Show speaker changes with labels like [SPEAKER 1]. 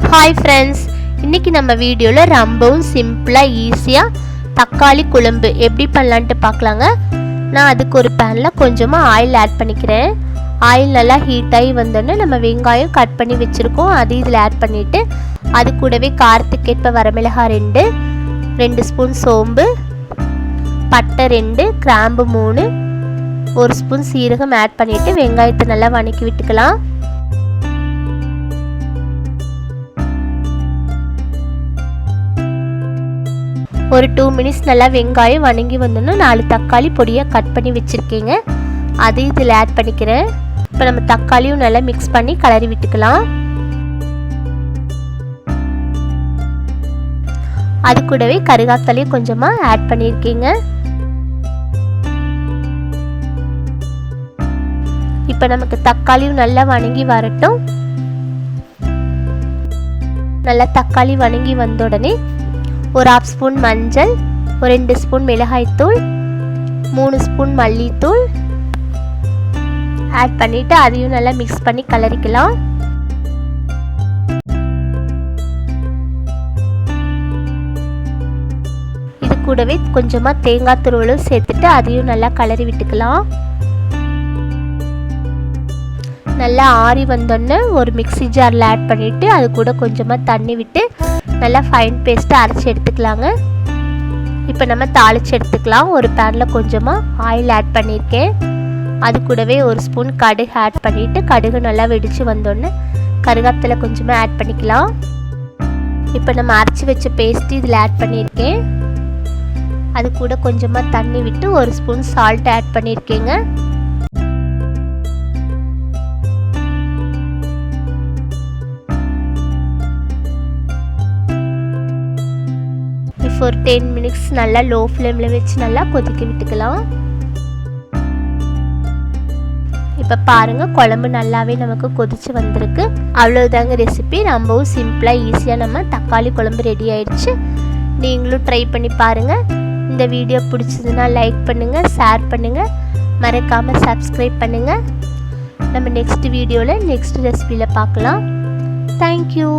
[SPEAKER 1] Hi friends, இன்றைக்கி நம்ம வீடியோவில் ரொம்பவும் சிம்பிளாக ஈஸியாக தக்காளி குழம்பு எப்படி பண்ணலான்ட்டு பார்க்கலாங்க. நான் அதுக்கு ஒரு பேனில் கொஞ்சமாக ஆயில் ஆட் பண்ணிக்கிறேன். ஆயில் நல்லா ஹீட் ஆகி வந்தோடனே நம்ம வெங்காயம் கட் பண்ணி வச்சுருக்கோம், அது இதில் ஆட் பண்ணிவிட்டு அது கூடவே காரத்துக்கேற்ப வரமிளகாய் 2 ஸ்பூன் சோம்பு, பட்டை 2, கிராம்பு 3, 1 ஸ்பூன் சீரகம் ஆட் பண்ணிவிட்டு வெங்காயத்தை நல்லா வதக்கி விட்டுக்கலாம். ஒரு 2 மினிட்ஸ் நல்லா வெங்காயம் வதங்கி வந்தோன்னா 4 தக்காளி பொடியாக கட் பண்ணி வச்சுருக்கேங்க, அது இதில் ஆட் பண்ணிக்கிறேன். இப்போ நம்ம தக்காளியும் நல்லா மிக்ஸ் பண்ணி கிளறி விட்டுக்கலாம். அது கூடவே கருகாத்தலையும் கொஞ்சமாக ஆட் பண்ணியிருக்கீங்க. இப்போ நமக்கு தக்காளியும் நல்லா வதங்கி வரட்டும். நல்லா தக்காளி வதங்கி வந்த உடனே ஒரு 1/2 ஸ்பூன் மஞ்சள், ஒரு 2 ஸ்பூன் மிளகாய்த்தூள், 3 ஸ்பூன் மல்லித்தூள் ஆட் பண்ணிவிட்டு அதையும் நல்லா மிக்ஸ் பண்ணி கலரிக்கலாம். இது கூடவே கொஞ்சமாக தேங்காய் துருவலும் சேர்த்துட்டு அதையும் நல்லா கலரி விட்டுக்கலாம். நல்லா ஆறி வந்தோடனே ஒரு மிக்ஸி ஜாரில் ஆட் பண்ணிவிட்டு அது கூட கொஞ்சமாக தண்ணி விட்டு நல்லா ஃபைன் பேஸ்ட்டு அரைச்சி எடுத்துக்கலாங்க. இப்போ நம்ம தாளித்து எடுத்துக்கலாம். ஒரு பேனில் கொஞ்சமாக ஆயில் ஆட் பண்ணியிருக்கேன், அது கூடவே 1 ஸ்பூன் கடுகு ஆட் பண்ணிவிட்டு கடுகு நல்லா வெடித்து வந்தோடனே கருகாப்பிலை கொஞ்சமாக ஆட் பண்ணிக்கலாம். இப்போ நம்ம அரைச்சி வச்ச பேஸ்ட்டு இதில் ஆட் பண்ணியிருக்கேன், அது கூட கொஞ்சமாக தண்ணி விட்டு 1 ஸ்பூன் சால்ட் ஆட் பண்ணியிருக்கேங்க. ஒரு 10 மினிட்ஸ் நல்லா லோ ஃப்ளேமில் வச்சு நல்லா கொதிக்க விட்டுக்கலாம். இப்போ பாருங்கள், குழம்பு நல்லாவே நமக்கு கொதிச்சு வந்திருக்கு. அவ்வளோதாங்க ரெசிபி. ரொம்பவும் சிம்பிளாக ஈஸியாக நம்ம தக்காளி குழம்பு ரெடி ஆயிடுச்சு. நீங்களும் ட்ரை பண்ணி பாருங்கள். இந்த வீடியோ பிடிச்சதுன்னா லைக் பண்ணுங்கள், ஷேர் பண்ணுங்கள், மறக்காமல் சப்ஸ்கிரைப் பண்ணுங்கள். நம்ம நெக்ஸ்ட் வீடியோவில் நெக்ஸ்ட் ரெசிபியில் பார்க்கலாம். தேங்க்யூ.